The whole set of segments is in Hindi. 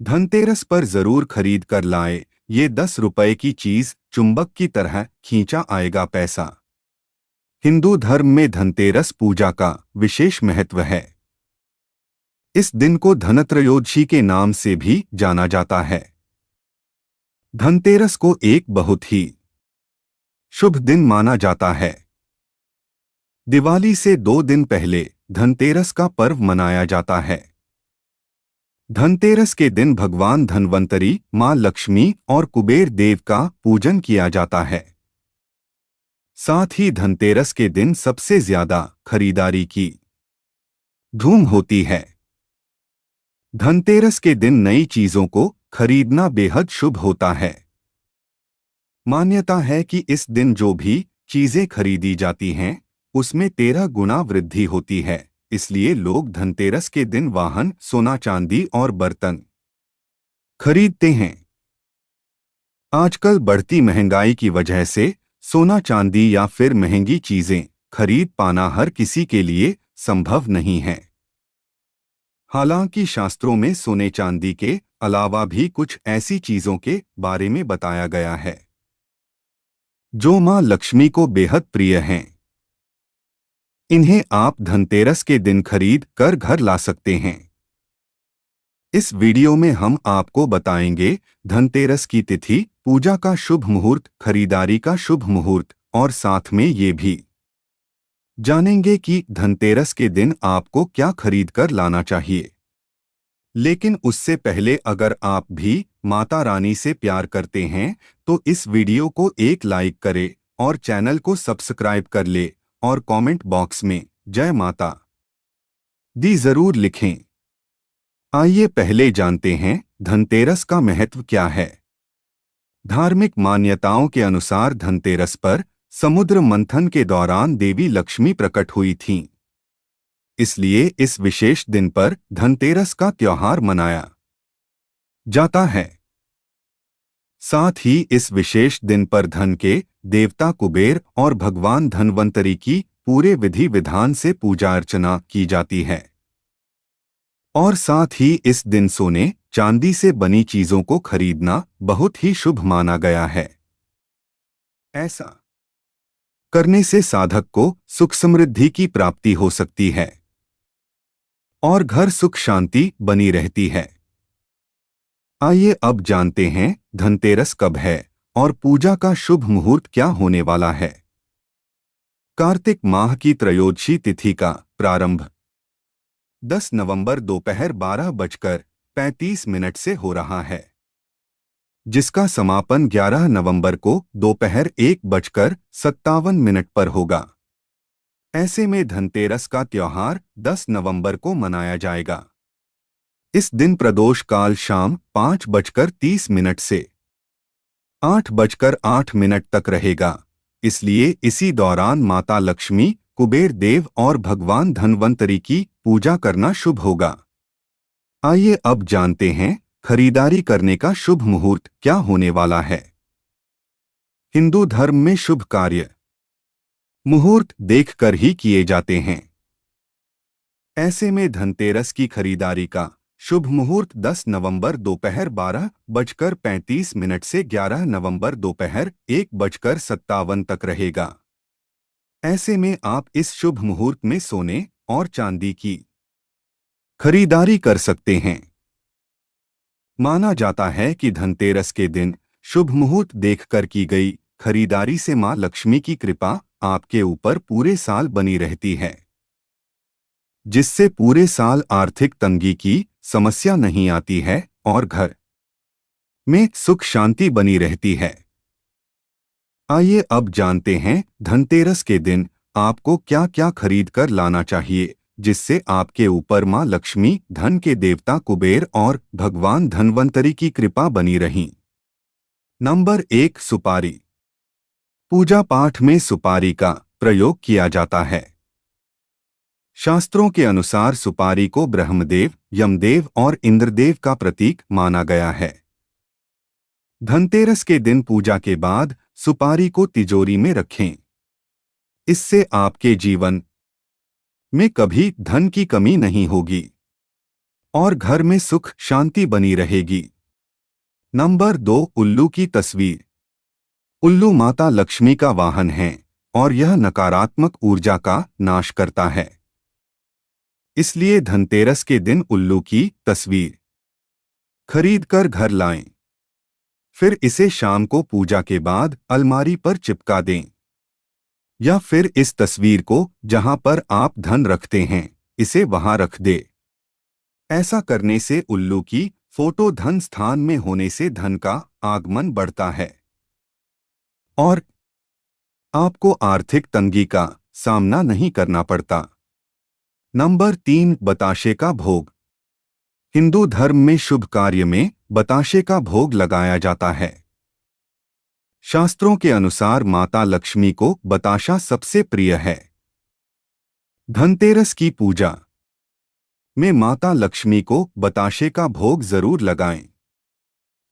धनतेरस पर जरूर खरीद कर लाए, ये 10 रुपए की चीज चुंबक की तरह खींचा आएगा पैसा। हिंदू धर्म में धनतेरस पूजा का विशेष महत्व है। इस दिन को धनत्रयोदशी के नाम से भी जाना जाता है। धनतेरस को एक बहुत ही शुभ दिन माना जाता है। दिवाली से 2 दिन पहले धनतेरस का पर्व मनाया जाता है। धनतेरस के दिन भगवान धन्वंतरी, मां लक्ष्मी और कुबेर देव का पूजन किया जाता है। साथ ही धनतेरस के दिन सबसे ज्यादा खरीदारी की धूम होती है। धनतेरस के दिन नई चीजों को खरीदना बेहद शुभ होता है। मान्यता है कि इस दिन जो भी चीजें खरीदी जाती हैं, उसमें 13 गुना वृद्धि होती है। इसलिए लोग धनतेरस के दिन वाहन, सोना चांदी और बर्तन खरीदते हैं। आजकल बढ़ती महंगाई की वजह से सोना चांदी या फिर महंगी चीजें खरीद पाना हर किसी के लिए संभव नहीं है। हालांकि शास्त्रों में सोने चांदी के अलावा भी कुछ ऐसी चीजों के बारे में बताया गया है जो मां लक्ष्मी को बेहद प्रिय हैं। इन्हें आप धनतेरस के दिन खरीद कर घर ला सकते हैं। इस वीडियो में हम आपको बताएंगे धनतेरस की तिथि, पूजा का शुभ मुहूर्त, खरीदारी का शुभ मुहूर्त और साथ में ये भी जानेंगे कि धनतेरस के दिन आपको क्या खरीद कर लाना चाहिए। लेकिन उससे पहले अगर आप भी माता रानी से प्यार करते हैं तो इस वीडियो को एक लाइक करें और चैनल को सब्सक्राइब कर ले और कमेंट बॉक्स में जय माता दी जरूर लिखें। आइए पहले जानते हैं धनतेरस का महत्व क्या है। धार्मिक मान्यताओं के अनुसार धनतेरस पर समुद्र मंथन के दौरान देवी लक्ष्मी प्रकट हुई थीं। इसलिए इस विशेष दिन पर धनतेरस का त्योहार मनाया जाता है। साथ ही इस विशेष दिन पर धन के देवता कुबेर और भगवान धन्वंतरी की पूरे विधि विधान से पूजा अर्चना की जाती है। और साथ ही इस दिन सोने चांदी से बनी चीजों को खरीदना बहुत ही शुभ माना गया है। ऐसा करने से साधक को सुख समृद्धि की प्राप्ति हो सकती है और घर सुख शांति बनी रहती है। आइए अब जानते हैं धनतेरस कब है और पूजा का शुभ मुहूर्त क्या होने वाला है। कार्तिक माह की त्रयोदशी तिथि का प्रारंभ 10 नवंबर दोपहर 12:35 से हो रहा है, जिसका समापन 11 नवंबर को दोपहर 1:57 पर होगा। ऐसे में धनतेरस का त्योहार 10 नवंबर को मनाया जाएगा। इस दिन प्रदोष काल शाम 5:30 से 8:08 तक रहेगा। इसलिए इसी दौरान माता लक्ष्मी, कुबेर देव और भगवान धन्वंतरी की पूजा करना शुभ होगा। आइए अब जानते हैं खरीदारी करने का शुभ मुहूर्त क्या होने वाला है। हिंदू धर्म में शुभ कार्य मुहूर्त देखकर ही किए जाते हैं। ऐसे में धनतेरस की खरीदारी का शुभ मुहूर्त 10 नवंबर दोपहर 12:35 से 11 नवंबर दोपहर 1:57 तक रहेगा। ऐसे में आप इस शुभ मुहूर्त में सोने और चांदी की खरीदारी कर सकते हैं। माना जाता है कि धनतेरस के दिन शुभ मुहूर्त देखकर की गई खरीदारी से मां लक्ष्मी की कृपा आपके ऊपर पूरे साल बनी रहती है, जिससे पूरे साल आर्थिक तंगी की समस्या नहीं आती है और घर में सुख शांति बनी रहती है। आइए अब जानते हैं धनतेरस के दिन आपको क्या क्या खरीद कर लाना चाहिए, जिससे आपके ऊपर मां लक्ष्मी, धन के देवता कुबेर और भगवान धन्वंतरी की कृपा बनी रही। नंबर 1, सुपारी। पूजा पाठ में सुपारी का प्रयोग किया जाता है। शास्त्रों के अनुसार सुपारी को ब्रह्मदेव, यमदेव और इंद्रदेव का प्रतीक माना गया है। धनतेरस के दिन पूजा के बाद सुपारी को तिजोरी में रखें। इससे आपके जीवन में कभी धन की कमी नहीं होगी और घर में सुख शांति बनी रहेगी। नंबर 2, उल्लू की तस्वीर। उल्लू माता लक्ष्मी का वाहन है और यह नकारात्मक ऊर्जा का नाश करता है। इसलिए धनतेरस के दिन उल्लू की तस्वीर खरीदकर घर लाएं। फिर इसे शाम को पूजा के बाद अलमारी पर चिपका दें। या फिर इस तस्वीर को जहां पर आप धन रखते हैं, इसे वहां रख दे। ऐसा करने से उल्लू की फोटो धन स्थान में होने से धन का आगमन बढ़ता है और आपको आर्थिक तंगी का सामना नहीं करना पड़ता। नंबर 3, बताशे का भोग। हिंदू धर्म में शुभ कार्य में बताशे का भोग लगाया जाता है। शास्त्रों के अनुसार माता लक्ष्मी को बताशा सबसे प्रिय है। धनतेरस की पूजा में माता लक्ष्मी को बताशे का भोग जरूर लगाएं।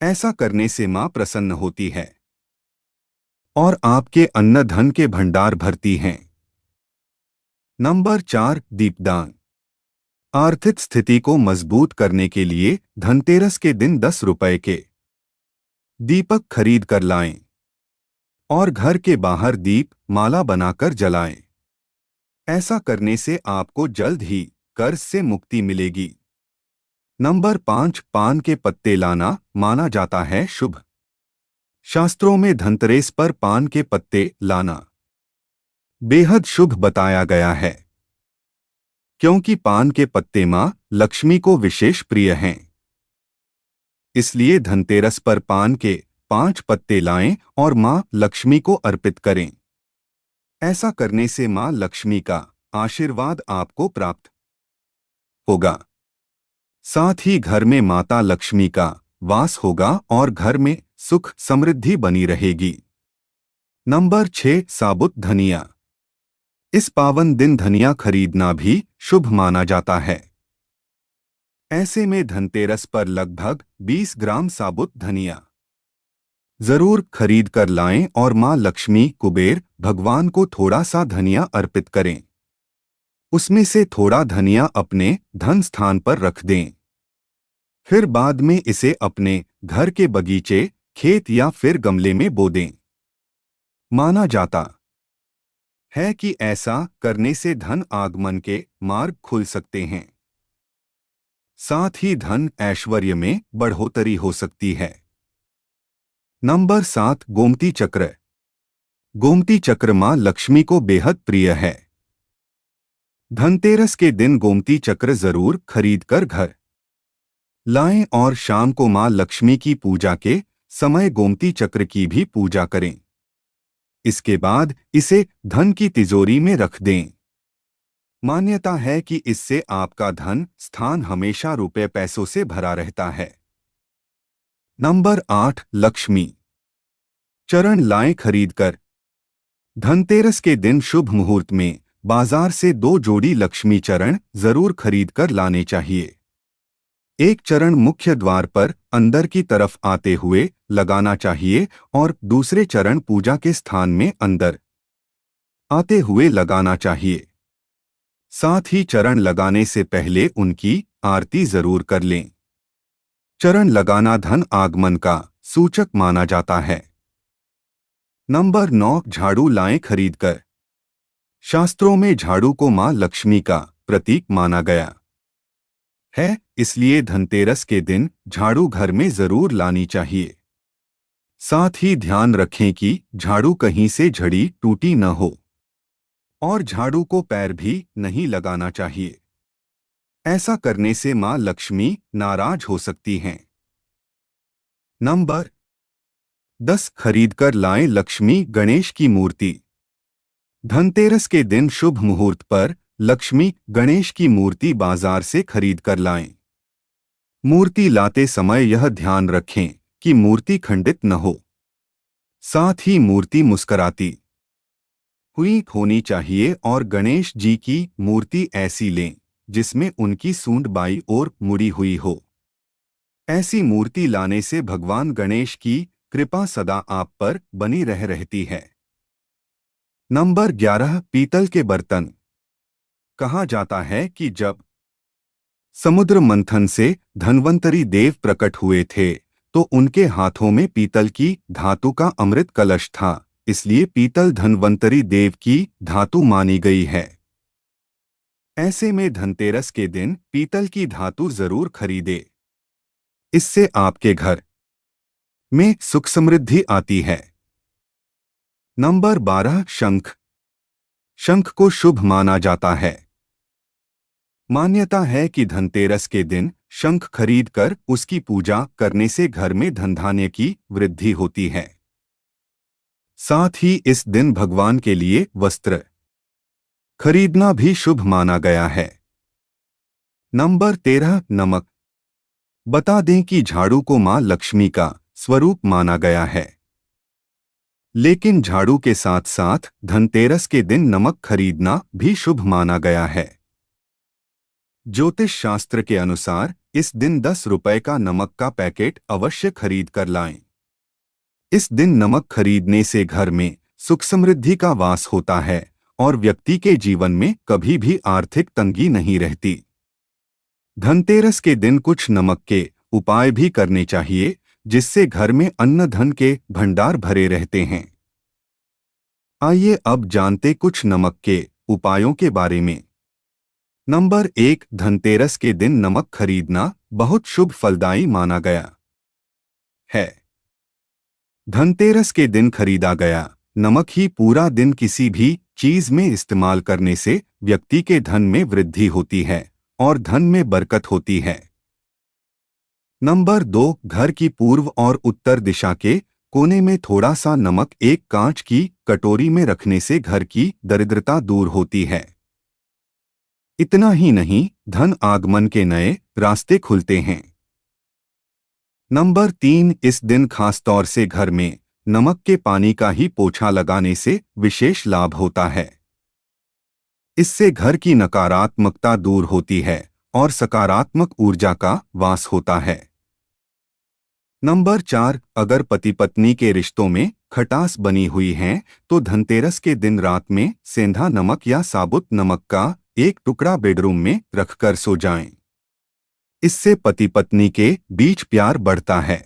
ऐसा करने से मां प्रसन्न होती है और आपके अन्न धन के भंडार भरती हैं। नंबर 4, दीपदान। आर्थिक स्थिति को मजबूत करने के लिए धनतेरस के दिन 10 रुपए के दीपक खरीद कर लाएं और घर के बाहर दीप माला बनाकर जलाएं। ऐसा करने से आपको जल्द ही कर्ज से मुक्ति मिलेगी। नंबर 5, पान के पत्ते लाना माना जाता है शुभ। शास्त्रों में धनतेरस पर पान के पत्ते लाना बेहद शुभ बताया गया है, क्योंकि पान के पत्ते मां लक्ष्मी को विशेष प्रिय हैं। इसलिए धनतेरस पर पान के 5 पत्ते लाएं और मां लक्ष्मी को अर्पित करें। ऐसा करने से मां लक्ष्मी का आशीर्वाद आपको प्राप्त होगा। साथ ही घर में माता लक्ष्मी का वास होगा और घर में सुख समृद्धि बनी रहेगी। नंबर 6, साबुत धनिया। इस पावन दिन धनिया खरीदना भी शुभ माना जाता है। ऐसे में धनतेरस पर लगभग 20 ग्राम साबुत धनिया जरूर खरीद कर लाएं और मां लक्ष्मी कुबेर भगवान को थोड़ा सा धनिया अर्पित करें। उसमें से थोड़ा धनिया अपने धन स्थान पर रख दें। फिर बाद में इसे अपने घर के बगीचे, खेत या फिर गमले में बो दें। माना जाता है कि ऐसा करने से धन आगमन के मार्ग खुल सकते हैं। साथ ही धन ऐश्वर्य में बढ़ोतरी हो सकती है। नंबर 7, गोमती चक्र। गोमती चक्र मां लक्ष्मी को बेहद प्रिय है। धनतेरस के दिन गोमती चक्र जरूर खरीद कर घर लाएं और शाम को मां लक्ष्मी की पूजा के समय गोमती चक्र की भी पूजा करें। इसके बाद इसे धन की तिजोरी में रख दें। मान्यता है कि इससे आपका धन स्थान हमेशा रुपए पैसों से भरा रहता है। नंबर 8, लक्ष्मी चरण लाएं खरीदकर। धनतेरस के दिन शुभ मुहूर्त में बाजार से 2 जोड़ी लक्ष्मी चरण जरूर खरीद कर लाने चाहिए। एक चरण मुख्य द्वार पर अंदर की तरफ आते हुए लगाना चाहिए और दूसरे चरण पूजा के स्थान में अंदर आते हुए लगाना चाहिए। साथ ही चरण लगाने से पहले उनकी आरती जरूर कर लें। चरण लगाना धन आगमन का सूचक माना जाता है। नंबर 9, झाड़ू लाएं खरीदकर। शास्त्रों में झाड़ू को मां लक्ष्मी का प्रतीक माना गया है, इसलिए धनतेरस के दिन झाड़ू घर में जरूर लानी चाहिए। साथ ही ध्यान रखें कि झाड़ू कहीं से झड़ी टूटी न हो और झाड़ू को पैर भी नहीं लगाना चाहिए। ऐसा करने से मां लक्ष्मी नाराज हो सकती हैं। नंबर 10, खरीदकर लाएं लक्ष्मी गणेश की मूर्ति। धनतेरस के दिन शुभ मुहूर्त पर लक्ष्मी गणेश की मूर्ति बाजार से खरीद कर लाएं। मूर्ति लाते समय यह ध्यान रखें कि मूर्ति खंडित न हो। साथ ही मूर्ति मुस्कुराती हुई होनी चाहिए और गणेश जी की मूर्ति ऐसी लें जिसमें उनकी सूंड बाईं ओर मुड़ी हुई हो। ऐसी मूर्ति लाने से भगवान गणेश की कृपा सदा आप पर बनी रहती है। नंबर 11, पीतल के बर्तन। कहा जाता है कि जब समुद्र मंथन से धन्वंतरी देव प्रकट हुए थे, तो उनके हाथों में पीतल की धातु का अमृत कलश था, इसलिए पीतल धन्वंतरी देव की धातु मानी गई है। ऐसे में धनतेरस के दिन पीतल की धातु जरूर खरीदे। इससे आपके घर में सुख समृद्धि आती है। नंबर 12 शंख। शंख को शुभ माना जाता है। मान्यता है कि धनतेरस के दिन शंख खरीदकर उसकी पूजा करने से घर में धन धान्य की वृद्धि होती है। साथ ही इस दिन भगवान के लिए वस्त्र खरीदना भी शुभ माना गया है। नंबर 13 नमक। बता दें कि झाड़ू को मां लक्ष्मी का स्वरूप माना गया है, लेकिन झाड़ू के साथ साथ धनतेरस के दिन नमक खरीदना भी शुभ माना गया है। ज्योतिष शास्त्र के अनुसार इस दिन 10 रुपए का नमक का पैकेट अवश्य खरीद कर लाएं। इस दिन नमक खरीदने से घर में सुख समृद्धि का वास होता है और व्यक्ति के जीवन में कभी भी आर्थिक तंगी नहीं रहती। धनतेरस के दिन कुछ नमक के उपाय भी करने चाहिए, जिससे घर में अन्न धन के भंडार भरे रहते हैं। आइए अब जानते कुछ नमक के उपायों के बारे में। नंबर 1 धनतेरस के दिन नमक खरीदना बहुत शुभ फलदायी माना गया है। धनतेरस के दिन खरीदा गया नमक ही पूरा दिन किसी भी चीज में इस्तेमाल करने से व्यक्ति के धन में वृद्धि होती है और धन में बरकत होती है। नंबर 2 घर की पूर्व और उत्तर दिशा के कोने में थोड़ा सा नमक एक कांच की कटोरी में रखने से घर की दरिद्रता दूर होती है। इतना ही नहीं, धन आगमन के नए रास्ते खुलते हैं। नंबर 3 इस दिन खास तौर से घर में नमक के पानी का ही पोछा लगाने से विशेष लाभ होता है। इससे घर की नकारात्मकता दूर होती है और सकारात्मक ऊर्जा का वास होता है। नंबर 4 अगर पति पत्नी के रिश्तों में खटास बनी हुई है तो धनतेरस के दिन रात में सेंधा नमक या साबुत नमक का एक टुकड़ा बेडरूम में रखकर सो जाएं। इससे पति पत्नी के बीच प्यार बढ़ता है।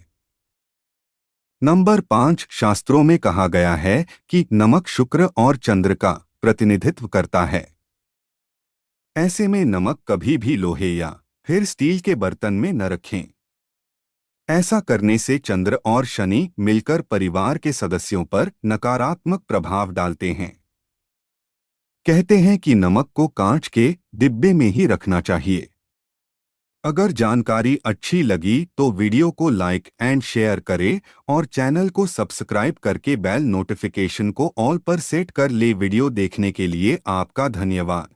नंबर 5 शास्त्रों में कहा गया है कि नमक शुक्र और चंद्र का प्रतिनिधित्व करता है। ऐसे में नमक कभी भी लोहे या फिर स्टील के बर्तन में न रखें। ऐसा करने से चंद्र और शनि मिलकर परिवार के सदस्यों पर नकारात्मक प्रभाव डालते हैं। कहते हैं कि नमक को कांच के डिब्बे में ही रखना चाहिए। अगर जानकारी अच्छी लगी तो वीडियो को लाइक एंड शेयर करें और चैनल को सब्सक्राइब करके बेल नोटिफिकेशन को ऑल पर सेट कर ले। वीडियो देखने के लिए आपका धन्यवाद।